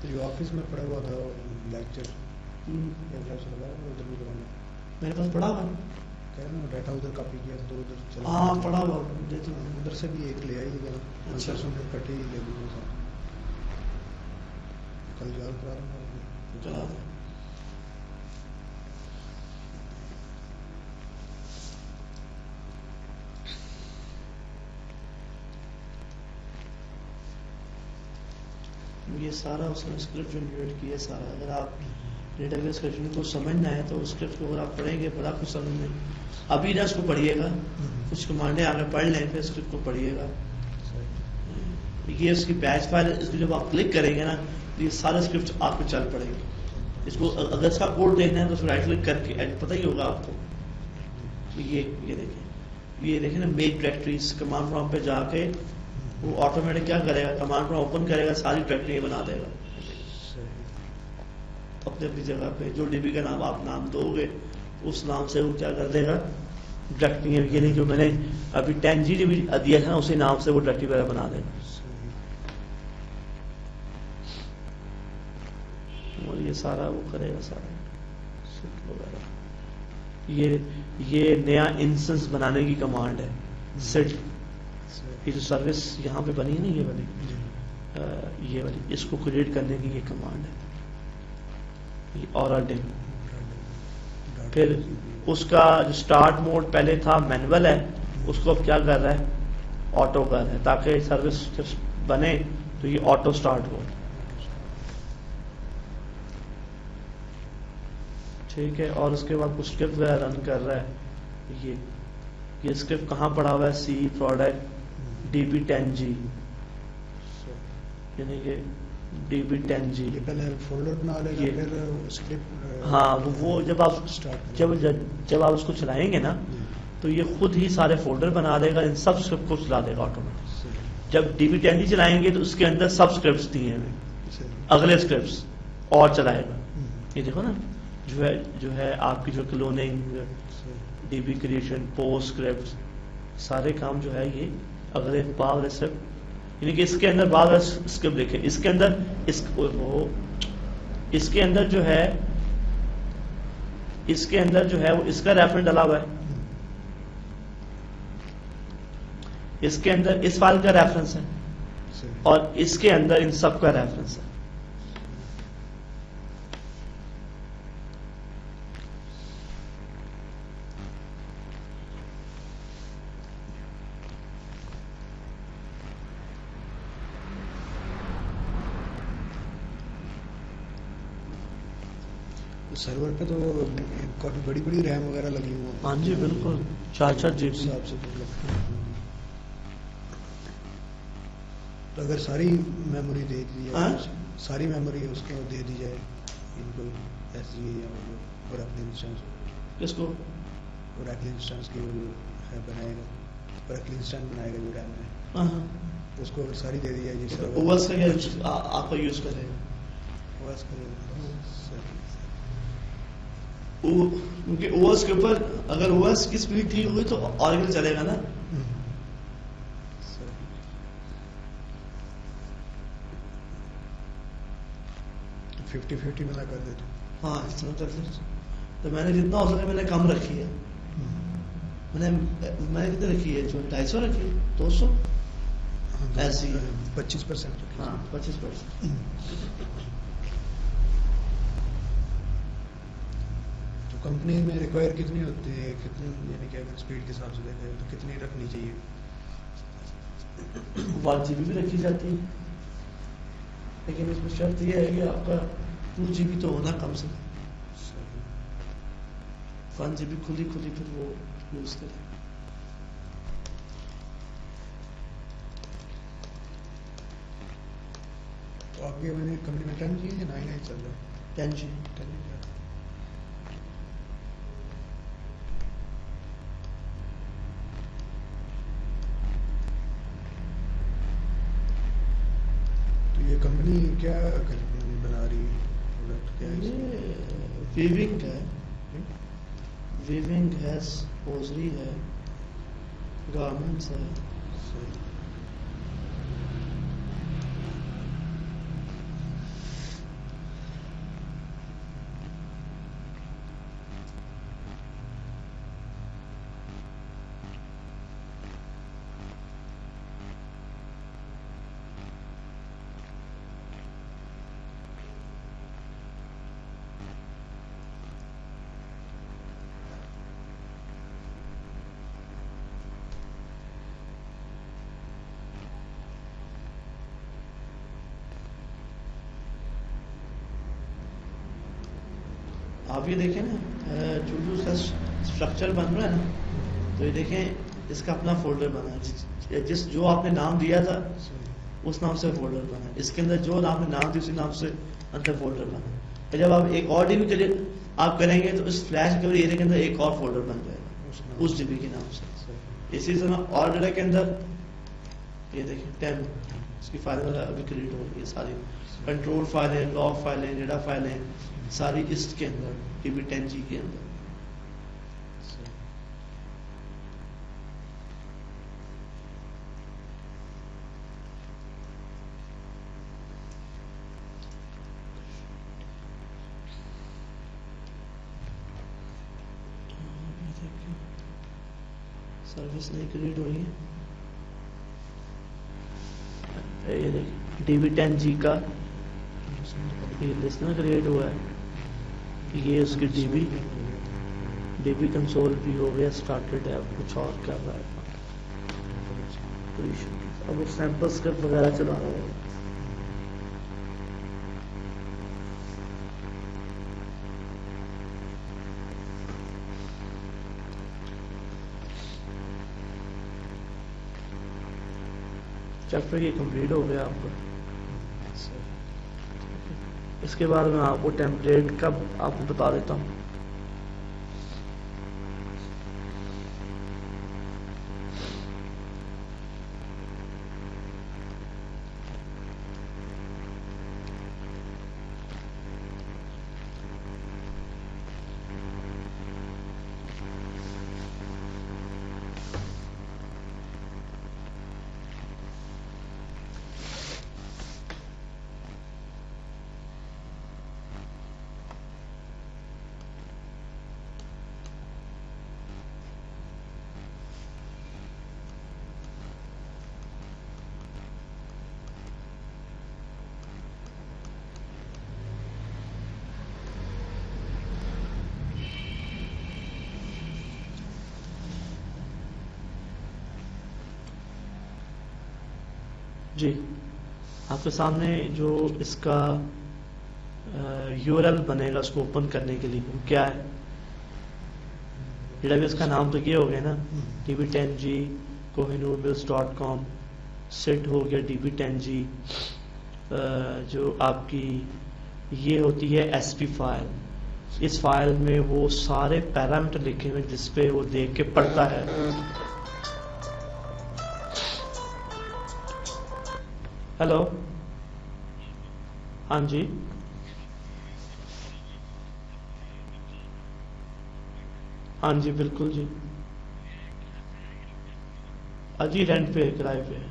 जो ऑफिस में पड़ा हुआ था लेक्चर उधर भी कराना मेरे पास पड़ा हुआ कह रहा हूँ डाटा उधर कॉपी किया तो उधर चला हाँ पड़ा हुआ दे दो उधर से भी एक ले आइएगा अच्छा। कटे ही ले लूँगा सर कल याद करा दूँगा चला दो ये सारा उसने स्क्रिप्ट जनरेट किया सारा। अगर आप डेटाबेस क्वेश्चन को समझना है तो स्क्रिप्ट को अगर आप पढ़ेंगे बड़ा कुछ समझ में अभी ना उसको पढ़िएगा कुछ कमांडें आगे पढ़ लें फिर स्क्रिप्ट को पढ़िएगा। ये उसकी बैच फाइल इसको जब आप क्लिक करेंगे ना तो ये सारे स्क्रिप्ट आपको चल पड़ेंगे। इसको अगर इसका कोड देखना है तो उसको राइट क्लिक करके पता ही होगा आपको। ये देखें ना मेक डायरेक्टरीज कमांड प्रॉम्प्ट पे जाके वो ऑटोमेटिक क्या करेगा कमांड प्रॉम्प्ट ओपन करेगा सारी डायरेक्टरी बना देगा अपने अपनी जगह पे। जो डीबी का नाम आप नाम दोगे उस नाम से वो क्या कर देगा डायरेक्टरी ये नहीं जो मैंने अभी 10 GB दिया था उसी नाम से वो डायरेक्टरी वगैरह बना देगा। और ये सारा वो करेगा सारा वगैरह। ये नया इंस्टेंस बनाने की कमांड है सेट। ये जो सर्विस यहाँ पे बनी है ना ये वाली इसको क्रिएट करने की ये कमांड है और फिर उसका जो स्टार्ट मोड पहले था मैनुअल है उसको अब क्या कर रहा है ऑटो कर रहा है ताकि सर्विस बने तो ये ऑटो स्टार्ट हो। ठीक है और उसके बाद कुछ स्क्रिप्ट वगैरह रन कर रहा है। ये स्क्रिप्ट कहाँ पड़ा हुआ है सी प्रोडक्ट DB10G यानी कि DB10G पहले फोल्डर बना लेगा फिर स्क्रिप्ट हाँ वो जब आप उसको चलाएंगे ना तो ये खुद ही सारे फोल्डर बना देगा इन सब स्क्रिप्ट को चला देगा ऑटोमेटिक। जब DB10G चलाएंगे तो उसके अंदर सब स्क्रिप्ट्स दिए हैं अगले स्क्रिप्ट्स और चलाएगा। ये देखो ना जो है आपकी जो cloning DB creation post script सारे काम जो है ये अगले बाद स्क्रिप्ट यानी कि इसके अंदर बाद स्क्रिप्ट देखें इसके अंदर इसके अंदर जो है वो इसका रेफरेंस डाला हुआ है। इसके अंदर इस फाइल का रेफरेंस है और इसके अंदर इन सब का रेफरेंस है। सर्वर पे तो काफी बड़ी बड़ी रैम वगैरह लगी हुई है। हाँ जी बिल्कुल 4-4 GB तो अगर सारी मेमोरी दे दी जाए सारी मेमोरी उसको दे दी जाए इनको ऐसी या ओरेकल इंस्टेंस किसको ओरेकल इंस्टेंस की है बनाएगा ओरेकल इंस्टेंस बनाएगा जो रैम है उसको अगर सारी दे दी जाए जिस ओएस का आपका यूज करेगा ओएस का क्योंकि ओएस के ऊपर अगर ओएस की स्पीड ठीक होगी तो ऑरेकल चलेगा ना। 50-50 में कर देते। हाँ इस तरह कर देते तो मैंने जितना हो सके मैंने कम रखी है। मैंने कितने रखी है जो 250 रखी है 200 ऐसी 25%। हाँ 25%। तो कंपनी में रिक्वायर कितनी होती है कितनी यानी कि अगर स्पीड के हिसाब से देखें तो कितनी रखनी चाहिए 1 GB भी रखी जाती है लेकिन इसमें शर्त यह है कि आपका 2 GB तो होना कम से कम 1 GB खुली फिर वो यूज करें। तो आपके मैंने कंपनी में 10 जी है 9 चल रहा है 10 जी ये कंपनी क्या बना रही है प्रोडक्ट क्या है वीविंग है होजरी है गारमेंट्स है। आप ये देखें ना, जो जो उसका स्ट्रक्चर बन रहा है ना, तो ये देखें इसका अपना फोल्डर बना है, जिस जो आपने नाम दिया था उस नाम से फोल्डर बना है, इसके अंदर जो आपने नाम दिया उसी नाम से अंदर फोल्डर बना है। जब आप एक और डीबी के लिए आप करेंगे तो इस फ्लैश मेमोरी एरिया के अंदर एक और फोल्डर बन जाएगा उस डीबी के नाम से। इसी तरह और डेटा के अंदर ये देखिए 10 इसकी फाइल अभी क्रिएट हो रही है, सारी कंट्रोल फाइलें, लॉग फाइलें, डेटा फाइलें सारी इसके अंदर DB10G के अंदर। सर्विस नहीं क्रिएट हो रही है, ये देखिए DB10G का ये लिस्टनर क्रिएट हुआ है, ये उसकी DB कंसोल भी हो गया स्टार्टेड है, अब कुछ और कर रहा है, अब सैंपल स्क्रिप्ट वगैरह चला रहा है। चैप्टर ये कंप्लीट हो गया आपका। इसके बाद मैं आपको टेम्पलेट का आपको बता देता हूँ। जी, आपके सामने जो इसका URL बनेगा उसको ओपन करने के लिए वो क्या है, डेटाबेस का नाम तो ये हो गया ना, DB10G kohinoorbuilds.com, सेट हो गया DB10G, जो आपकी ये होती है SP फाइल, इस फाइल में वो सारे पैरामीटर लिखे हुए जिसपे वो देख के पढ़ता है। हेलो, हाँ जी, हाँ जी बिल्कुल जी, अजी रेंट पे किराए पे है,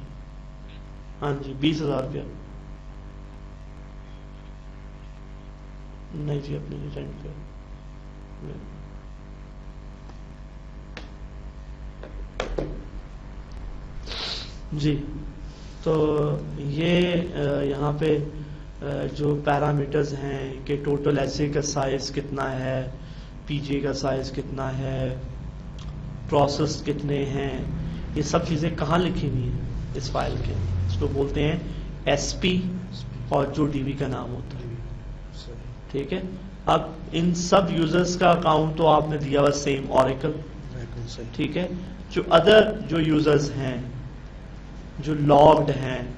हाँ जी 20,000 रुपया। नहीं जी अपने रेंट पे जी। तो ये यहाँ पे जो पैरामीटर्स हैं कि टोटल एसे का साइज कितना है, पीजे का साइज कितना है, प्रोसेस कितने हैं, ये सब चीज़ें कहाँ लिखी हुई हैं इस फाइल के, इसको बोलते हैं एसपी और जो डीबी का नाम होता है, ठीक है। अब इन सब यूजर्स का अकाउंट तो आपने दिया हुआ सेम ओरेकल, ठीक है। जो अदर जो यूजर्स हैं जो लॉग्ड हैं,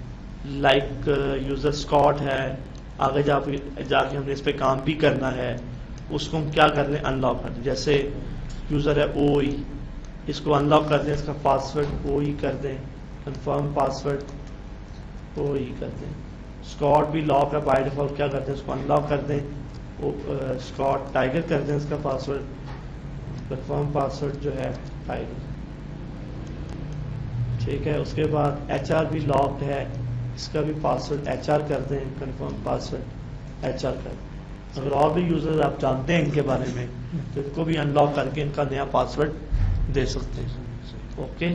लाइक यूजर स्कॉट है, आगे जाके हमने इस पे काम भी करना है, उसको हम क्या कर लें, अनलॉक कर दें। जैसे यूजर है OE, इसको अनलॉक कर दें, इसका पासवर्ड OE कर दें, कंफर्म पासवर्ड OE कर दें। स्कॉट भी लॉक है बाय डिफॉल्ट, क्या करते हैं, इसको अनलॉक कर दें, स्कॉट टाइगर कर दें, इसका पासवर्ड कंफर्म पासवर्ड जो है टाइगर, ठीक है। उसके बाद HR भी लॉक्ड है, इसका भी पासवर्ड HR कर दें, कंफर्म पासवर्ड HR कर दें। अगर और भी यूजर आप जानते हैं इनके बारे में तो इनको भी अनलॉक करके इनका नया पासवर्ड दे सकते हैं। Okay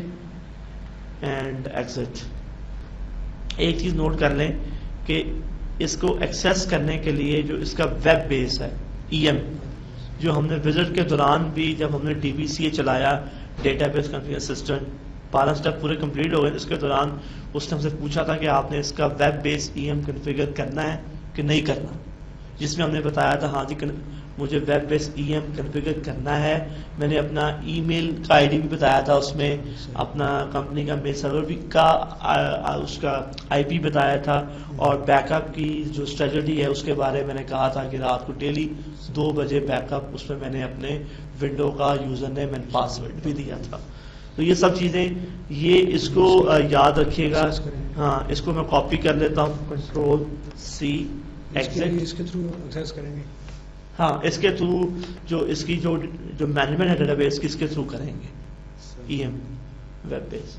and exit. एक चीज़ नोट कर लें कि इसको एक्सेस करने के लिए जो इसका वेब बेस है EM, जो हमने विजिट के दौरान भी जब हमने DBCA चलाया, डेटाबेस कॉन्फ़िगर असिस्टेंट, 12 स्टेप पूरे कंप्लीट हो गए। इसके दौरान उसने हमसे पूछा था कि आपने इसका वेब बेस EM कॉन्फ़िगर करना है कि नहीं करना, जिसमें हमने बताया था हाँ जी मुझे वेब बेस्ड EM कॉन्फ़िगर करना है। मैंने अपना ईमेल का आईडी भी बताया था, उसमें अपना कंपनी का मेल सर्वर भी का उसका IP बताया था, और बैकअप की जो स्ट्रेटजी है उसके बारे में मैंने कहा था कि रात को डेली 2 बजे बैकअप, उसमें मैंने अपने विंडो का यूज़र नेम एंड पासवर्ड भी दिया था। तो ये सब चीज़ें, ये इसको याद रखिएगा। हाँ, इसको मैं कॉपी कर लेता हूँ, Ctrl+C एग्जिट। इसके थ्रू एक्सेस करेंगे। हाँ, इसके थ्रू जो इसकी जो मैनेजमेंट है डेटाबेस की, इसके थ्रू करेंगे EM वेब बेस।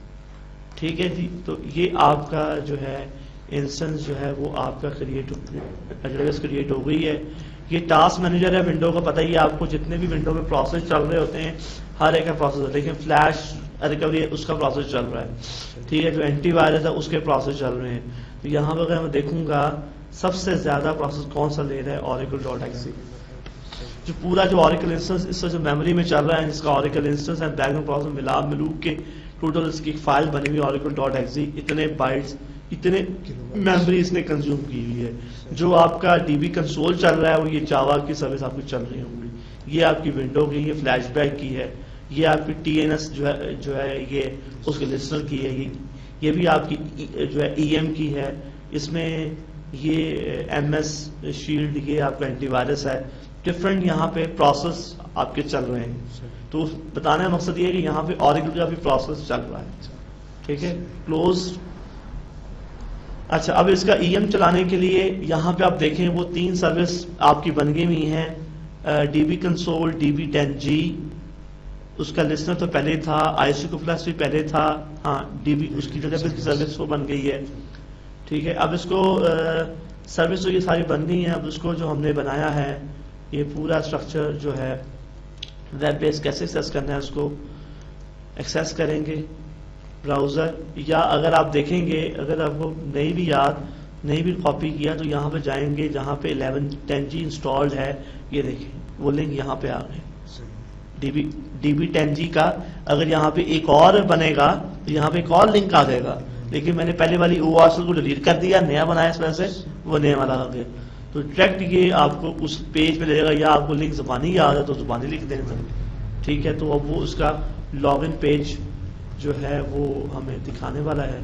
ठीक है जी, तो ये आपका जो है इंस्टेंस जो है वो आपका डेटाबेस क्रिएट हो गई है। ये टास्क मैनेजर है विंडो का, पता ही है आपको, जितने भी विंडो में प्रोसेस चल रहे होते हैं हर एक का प्रोसेस, लेकिन फ्लैश रिकवरी उसका प्रोसेस चल रहा है। ठीक है, जो एंटीवायरस है उसके प्रोसेस चल रहे हैं। तो यहाँ पर अगर मैं देखूंगा सबसे ज्यादा प्रोसेस कौन सा ले रहा है, Oracle.exe। जो पूरा जो Oracle इंस्टेंस इससे जो मेमोरी में चल रहा है, जिसका Oracle इंस्टेंस है, बैकग्राउंड प्रोसेस मिलू के टोटल इसकी फाइल बनी हुई Oracle.exe, इतने बाइट्स, इतने मेमोरी इसने कंज्यूम की हुई है। जो आपका DB कंसोल चल रहा है वो ये जावा की सर्विस आपकी चल रही होंगी। ये आपकी विंडो की, ये फ्लैशबैक की है, ये आपकी TNS जो है ये उसके लिस्टनर की है, ये भी आपकी जो है EM की है। इसमें ये MS शील्ड, ये आपका एंटीवायरस है। डिफरेंट यहाँ पे प्रोसेस आपके चल रहे हैं। तो बताने का मकसद ये है कि यहाँ पे Oracle का भी प्रोसेस चल रहा है। ठीक है, क्लोज। अच्छा, अब इसका EM चलाने के लिए यहाँ पे आप देखें वो 3 सर्विस आपकी बन गई हुई हैं। DB कंसोल, DB10G, उसका लिस्टनर तो पहले था, IC++ भी पहले था। हाँ, DB उसकी डेटाबेस की सर्विस वो बन गई है। ठीक है, अब इसको सर्विस तो ये सारी बन गई हैं। अब उसको जो हमने बनाया है, ये पूरा स्ट्रक्चर जो है वेब बेस कैसे एक्सेस करना है, उसको एक्सेस करेंगे ब्राउज़र, या अगर आप देखेंगे, अगर आपको नहीं भी याद, नहीं भी कॉपी किया, तो यहाँ पे जाएंगे जहाँ पे 1110G इंस्टॉल्ड है, ये देखें वो लिंक यहाँ पे आ गए। DB10G का अगर यहाँ पे एक और बनेगा तो यहाँ पे एक और लिंक आ जाएगा, लेकिन मैंने पहले वाली ORCL को डिलीट कर दिया, नया बनाया इस वजह से वो नया वाला आ गया। तो डायरेक्ट ये आपको उस पेज पे ले जाएगा, या आपको लिंक ज़बानी याद है तो ज़बानी लिख देना। ठीक है, तो अब वो उसका लॉगिन पेज जो है वो हमें दिखाने वाला है।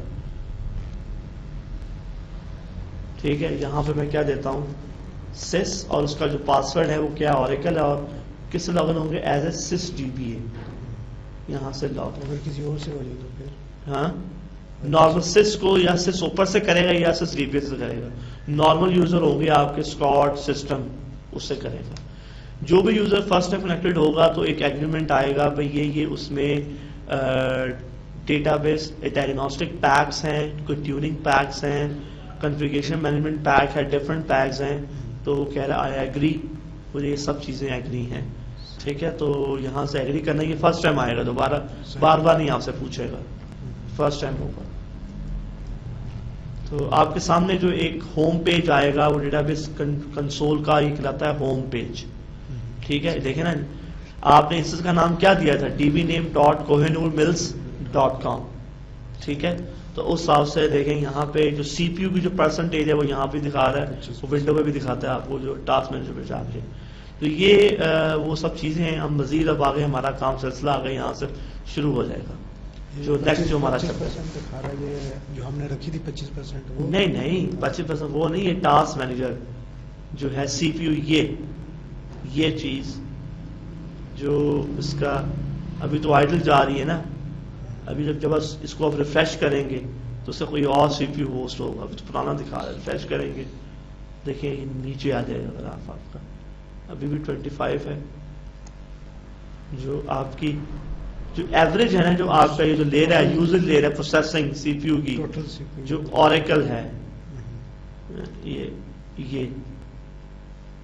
ठीक है, यहाँ पे मैं क्या देता हूँ, sys, और उसका जो पासवर्ड है वो क्या Oracle है, और किससे लॉगिन होंगे, एज ए sysdba। यहाँ से लॉगिन, अगर किसी और से हो जाए तो फिर हाँ, नॉर्मल sys को या sys ऊपर से करेगा या sysdba से करेगा। नॉर्मल यूजर होंगे आपके स्कॉट सिस्टम, उससे करेगा। जो भी यूजर फर्स्ट टाइम कनेक्टेड होगा तो एक एग्रीमेंट आएगा भाई ये उसमें डेटाबेस डायग्नोस्टिक पैक्स हैं, कोई ट्यूनिंग पैक्स हैं, कॉन्फ़िगरेशन मैनेजमेंट पैक है, डिफरेंट पैक्स हैं। तो कह रहा आई एग्री, और ये सब चीज़ें एग्री हैं। ठीक है, तो यहाँ से एग्री करना, ये फर्स्ट टाइम आएगा, दोबारा बार नहीं आपसे पूछेगा, फर्स्ट टाइम होगा। तो आपके सामने जो एक होम पेज आएगा वो डेटाबेस कंसोल का ये कहलाता है होम पेज। ठीक है, देखें ना, आपने इंस्टेंस का नाम क्या दिया था, dbname.kohinoormills.com। ठीक है, तो उस हिसाब से देखें यहाँ पे जो CPU की जो परसेंटेज है वो यहाँ पे दिखा रहा है, वो विंडो पे भी दिखाता है आपको जो टास्क मैनेजर पे जाके। तो ये वो सब चीज़ें हैं। हम मजीद अब आगे हमारा काम सिलसिला आगे यहाँ से शुरू हो जाएगा। जो नेक्स्ट जो हमारा चैप्टर दिखा रहा है, ये जो हमने रखी थी 25%, वो नहीं 25% वो नहीं है। टास्क मैनेजर जो है CPU, ये चीज़ जो इसका अभी तो आइडल जा रही है ना, अभी जब इसको आप रिफ्रेश करेंगे तो उससे कोई और CPU होस्ट होगा। अभी तो पुराना दिखा रहा है, रिफ्रेश करेंगे देखिए नीचे आ जाएगा ग्राफ आपका। अभी भी 25 है। जो आपकी जो एवरेज है ना, जो आपका ये जो ले रहा है यूजर ले रहा है प्रोसेसिंग CPU की, टोटल CPU जो Oracle है,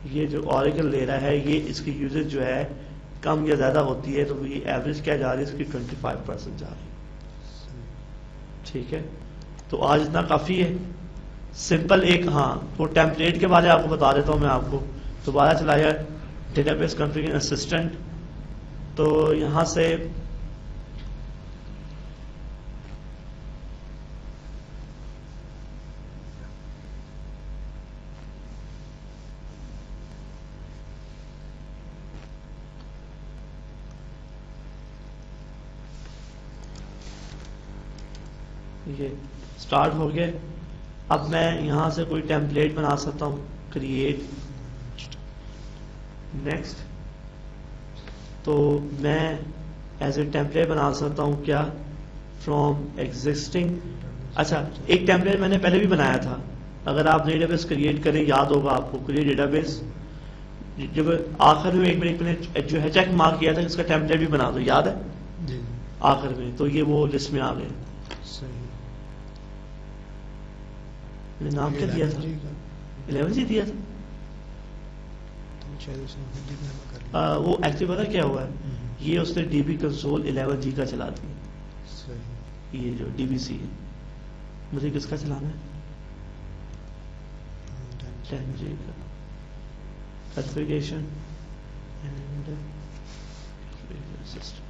ये जो Oracle ले रहा है, ये इसकी यूजेज जो है कम या ज्यादा होती है, तो ये एवरेज क्या जा रही है, इसकी 25% जा रही है। ठीक है, तो आज इतना काफी है। सिंपल एक हाँ वो टेम्पलेट के बारे में आपको बता देता हूँ मैं आपको। दोबारा चलाया डेटाबेस कॉन्फ़िगरेशन असिस्टेंट, तो यहाँ से ये स्टार्ट हो गया। अब मैं यहाँ से कोई टेम्पलेट बना सकता हूँ, क्रिएट, नेक्स्ट। तो मैं एज ए टेम्पलेट बना सकता हूँ क्या, फ्रॉम एग्जिस्टिंग। अच्छा, एक टेम्पलेट मैंने पहले भी बनाया था, अगर आप डेटाबेस क्रिएट करें, याद होगा आपको, क्रिएट डेटाबेस, जब आखिर में एक मैंने जो है चेक मार्क किया था, इसका टेम्पलेट भी बना दो, याद है जी। आखिर में, तो ये वो लिस्ट में आ गए। सही। मैंने नाम क्या दिया था, 11 जी दिया था। तो शायद उसने हिंदी में कर लिया। वो एक्चुअली पता क्या हुआ है, ये उसने डीबी कंसोल 11G का चला दिया, सही। ये जो डीबीसी है। मुझे किसका चलाना है, 10G का। Configuration and system.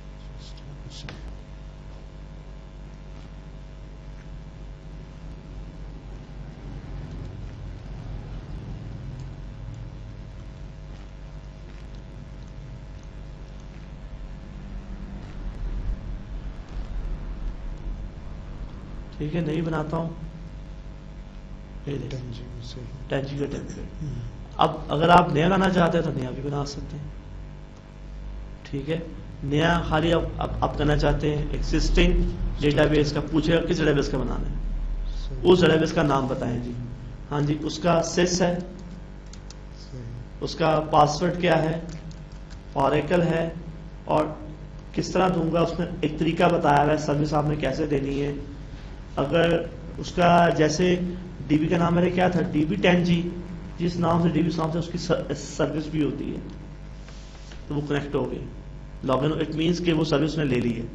ठीक है, नहीं बनाता हूँ, 10G का टेम्पलेट। अब अगर आप नया बनाना चाहते हैं तो नया भी बना सकते हैं, ठीक है। नया खाली आप करना चाहते हैं एग्जिस्टिंग डेटाबेस का, पूछेगा किस डेटाबेस का बनाना है, उस डेटाबेस का नाम बताएं जी। हाँ जी, उसका सिस है, उसका पासवर्ड क्या है, ऑरेकल है, और किस तरह दूंगा उसमें एक तरीका बताया हुआ है, सर्विस आपने कैसे देनी है। अगर उसका जैसे डीबी का नाम मेरे क्या था, DB10G, जिस नाम से डीबी नाम से उसकी सर्विस भी होती है, तो वो कनेक्ट हो गई, लॉगिन, इट मींस कि वो सर्विस ने ले ली है।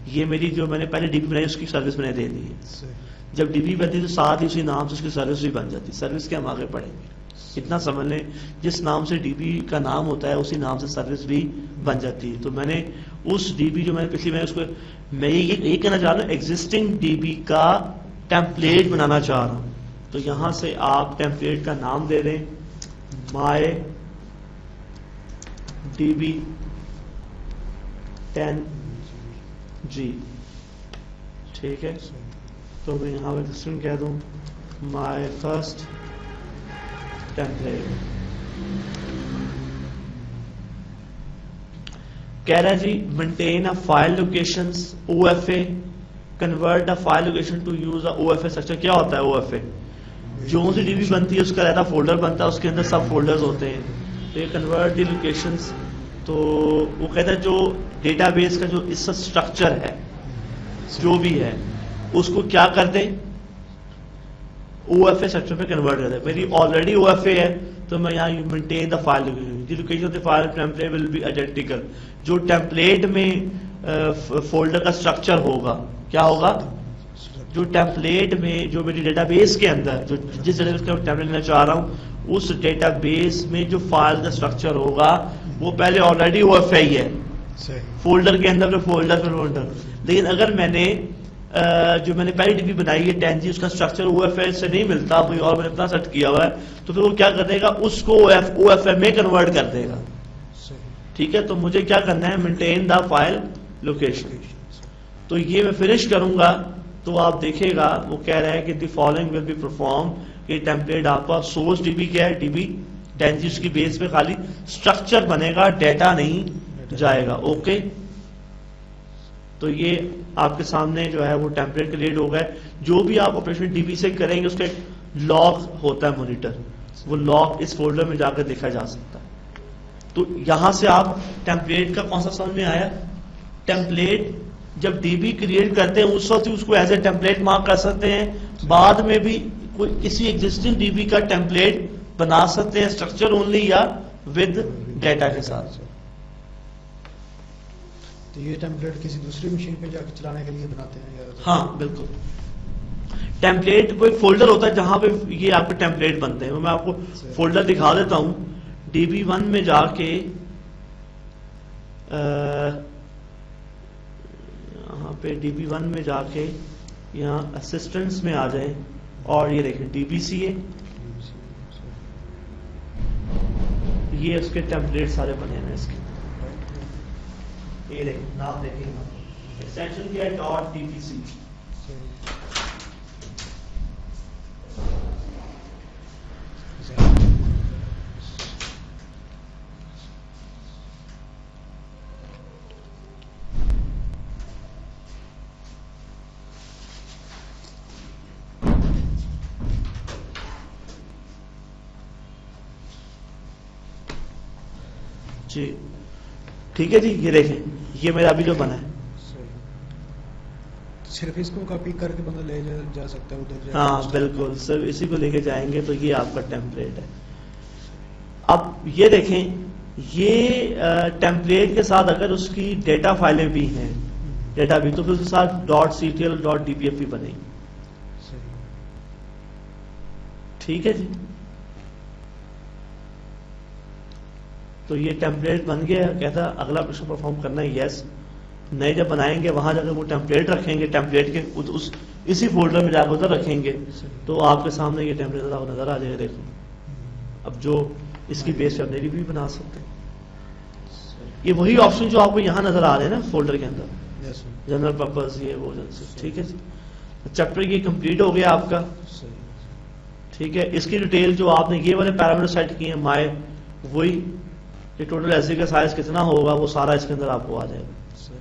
ये मेरी जो मैंने पहले डीबी बनाई उसकी सर्विस मैंने दे दी है। जब डीबी बनती तो साथ ही उसी नाम से उसकी सर्विस भी बन जाती। सर्विस के हम आगे पढ़ेंगे, इतना समझ लें, जिस नाम से डीबी का नाम होता है उसी नाम से सर्विस भी बन जाती है। तो मैंने उस डीबी जो मैंने पिछली, मैं उसको, मैं ये कहना चाह रहा हूँ, एग्जिस्टिंग डीबी का टेम्पलेट बनाना चाह रहा हूँ। तो यहां से आप टेम्पलेट का नाम दे दें, माय DB 10G, ठीक है। तो मैं यहाँ पर एग्जिस्टिंग कह दूँ, माय फर्स्ट टेम्पलेट। कह रहा है जी, maintain a file locations OFA, convert a file location to use a OFA structure. क्या होता है OFA? जो सी डीबी बनती है उसका रहता फोल्डर बनता है, उसके अंदर सब फोल्डर्स होते हैं। तो ये कन्वर्ट द लोकेशंस, तो वो कहता है जो डेटाबेस का जो इसका स्ट्रक्चर है, जो भी है, उसको क्या कर दे, OFA स्ट्रक्चर पे कन्वर्ट कर दे। मेरी ऑलरेडी OFA है, तो मैं यहाँ maintain the file location of the file template will be identical. जो टेम्पलेट में फोल्डर का स्ट्रक्चर होगा, क्या होगा, जो टेम्पलेट में, जो मेरी डेटाबेस के अंदर, जो जिस डेटाबेस का टेम्पलेट लेना चाह रहा हूँ, उस डेटाबेस में जो फाइल का स्ट्रक्चर होगा वो पहले ऑलरेडी OFA ही है, फोल्डर के अंदर फिर फोल्डर। लेकिन अगर मैंने जो मैंने पहली डीबी बनाई है 10G, उसका स्ट्रक्चर OFA से नहीं मिलता, कोई और मैंने अपना सेट किया हुआ है, तो फिर वो क्या कर देगा, उसको OFA में कन्वर्ट कर देगा, ठीक है। तो मुझे क्या करना है, मेंटेन द फाइल लोकेशन। तो ये मैं फिनिश करूंगा तो आप देखेगा वो कह रहा है कि the following will be perform. ये टेम्पलेट आपका सोर्स डीबी क्या है, DB 10G, उसकी बेस पे खाली स्ट्रक्चर बनेगा, डाटा नहीं जाएगा, ओके। तो ये आपके सामने जो है वो टेम्पलेट क्रिएट हो गया। जो भी आप ऑपरेशन DB से करेंगे उसका एक लॉग होता है मॉनिटर, वो लॉग इस फोल्डर में जाकर देखा जा सकता है। तो यहां से आप टेम्पलेट का कौन सा समझ में आया, टेम्पलेट जब DB क्रिएट करते हैं उस वक्त ही उसको एज ए टेम्पलेट मार्क कर सकते हैं, बाद में भी कोई किसी एग्जिस्टिंग DB का टेम्पलेट बना सकते हैं, स्ट्रक्चर ओनली या विद डाटा के साथ। तो ये टेम्पलेट किसी दूसरी मशीन पे जाकर चलाने के लिए बनाते हैं या? हाँ बिल्कुल, टेम्पलेट कोई फोल्डर होता है जहां पे ये आपके टेम्पलेट बनते हैं। मैं आपको फोल्डर दिखा देता हूं। DB1 में जाके यहाँ पे DB1 में जाके यहाँ असिस्टेंट्स में आ जाए और ये देखें DBC है, ये उसके टेम्पलेट सारे बने हैं इसके। ये देखें, नाम देखें, एक्सटेंशन क्या है, .dbc। जी ठीक है जी, ये देखें ये मेरा अभी जो बना है। सही। सिर्फ इसको कॉपी करके बंदा ले जा सकता है उधर हाँ बिल्कुल, सिर्फ इसी को लेके जाएंगे तो ये आपका टेम्पलेट है। अब ये देखें, ये टेम्पलेट के साथ अगर उसकी डेटा फाइलें भी हैं, डेटा भी, तो फिर उसके साथ .ctl .dbf भी बनेगी। सही। ठीक है जी, तो ये टेम्पलेट बन गया। कहता अगला प्रश्न परफॉर्म करना है, यस। नए जब बनाएंगे वहां जाकर वो टेम्पलेट रखेंगे, टेम्पलेट के उस इसी फोल्डर में जाकर उधर रखेंगे, तो आपके सामने ये टेम्पलेट नजर आ जाएगा। देखो अब जो इसकी बेस पे अपने भी बना सकते हैं। ये वही ऑप्शन जो आपको यहाँ नजर आ रहे हैं ना फोल्डर के अंदर, यस सर। जनरल पर्पस, ये वो ठीक है जी। चैप्टर ये कंप्लीट हो गया आपका। सही। ठीक है, इसकी डिटेल जो आपने ये वाले पैरामीटर सेट किए हैं माय, वही ये टोटल एससी का साइज कितना होगा वो सारा इसके अंदर आपको आ जाएगा। सही।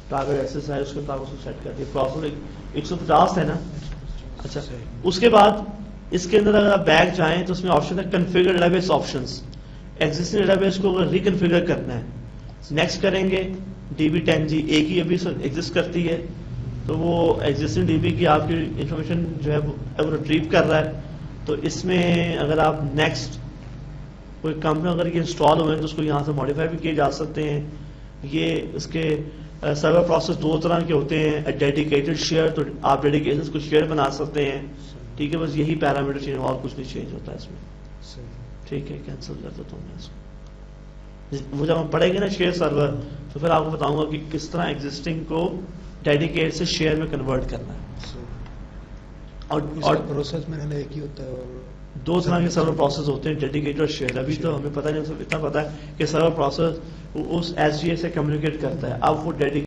टारगेट एससी साइज उसके मुताबिक उसको सेट कर दिया। प्रोसेस 150 है ना। अच्छा, सही। उसके बाद इसके अंदर अगर आप बैक जाएं तो उसमें ऑप्शन है configure database options. Existing database को अगर रिकॉन्फ़िगर करना है, नेक्स्ट करेंगे। DB10G एक ही अभी एग्जिस्ट करती है, तो वो एग्जिस्टिंग DB की आपकी इंफॉर्मेशन जो है वो रिट्रीव कर रहा है। तो इसमें अगर आप नेक्स्ट कोई कंपनी अगर ये इंस्टॉल हुए हैं तो उसको यहाँ से मॉडिफाई भी किए जा सकते हैं। ये इसके सर्वर प्रोसेस दो तरह के होते हैं, डेडिकेटेड शेयर, तो आप डेडिकेशन को शेयर बना सकते हैं। ठीक है, बस यही पैरामीटर चेंज, और कुछ नहीं चेंज होता है इसमें। सही। ठीक है, कैंसिल कर देता हूँ मैं इसको। वो जब हम पढ़ेंगे ना शेयर सर्वर, तो फिर आपको बताऊंगा कि किस तरह एग्जिस्टिंग को डेडिकेट से शेयर में कन्वर्ट करना है। सही। और और प्रोसेस मेरे लिए एक ही होता है, और दो तरह के सर्वर प्रोसेस होते हैं, डेडिकेटेड और शेयर। अभी तो हमें पता नहीं, सिर्फ इतना पता है कि सर्वर प्रोसेस उस SGA से कम्युनिकेट करता है। अब वो डेडिकेटेड